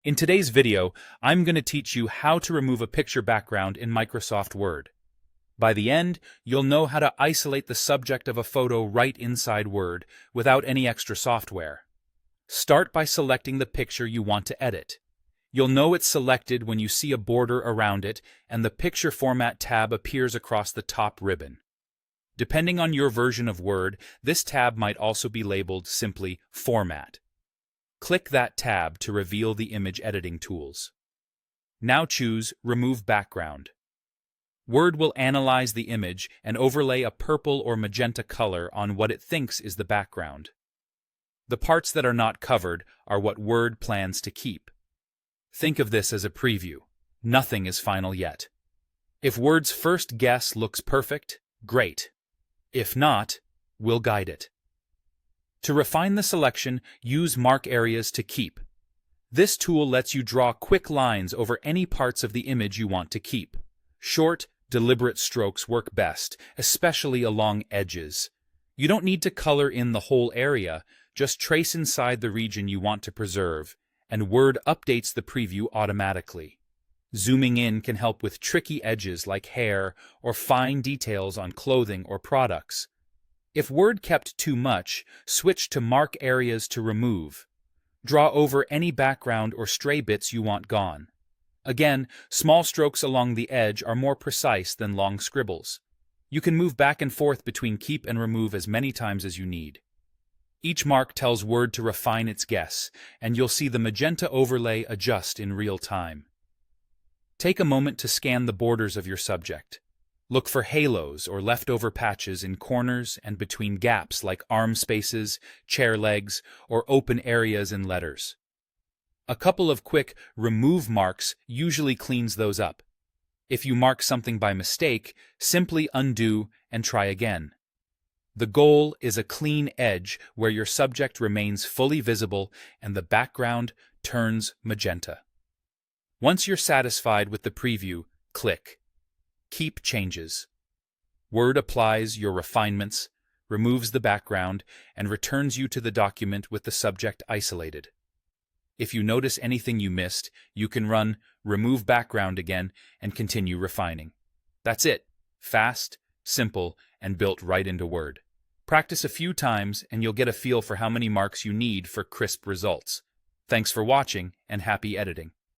In today's video, I'm going to teach you how to remove a picture background in Microsoft Word. By the end, you'll know how to isolate the subject of a photo right inside Word without any extra software. Start by selecting the picture you want to edit. You'll know it's selected when you see a border around it and the Picture Format tab appears across the top ribbon. Depending on your version of Word, this tab might also be labeled simply Format. Click that tab to reveal the image editing tools. Now choose Remove Background. Word will analyze the image and overlay a purple or magenta color on what it thinks is the background. The parts that are not covered are what Word plans to keep. Think of this as a preview. Nothing is final yet. If Word's first guess looks perfect, great. If not, we'll guide it. To refine the selection, use Mark Areas to Keep. This tool lets you draw quick lines over any parts of the image you want to keep. Short, deliberate strokes work best, especially along edges. You don't need to color in the whole area, just trace inside the region you want to preserve, and Word updates the preview automatically. Zooming in can help with tricky edges like hair or fine details on clothing or products. If Word kept too much, switch to Mark Areas to remove. Draw over any background or stray bits you want gone. Again, small strokes along the edge are more precise than long scribbles. You can move back and forth between keep and remove as many times as you need. Each mark tells Word to refine its guess, and you'll see the magenta overlay adjust in real time. Take a moment to scan the borders of your subject. Look for halos or leftover patches in corners and between gaps like arm spaces, chair legs, or open areas in letters. A couple of quick remove marks usually cleans those up. If you mark something by mistake, simply undo and try again. The goal is a clean edge where your subject remains fully visible and the background turns magenta. Once you're satisfied with the preview, click Keep Changes. Word applies your refinements, removes the background, and returns you to the document with the subject isolated. If you notice anything you missed, you can run Remove Background again and continue refining. That's it. Fast, simple, and built right into Word. Practice a few times and you'll get a feel for how many marks you need for crisp results. Thanks for watching and happy editing.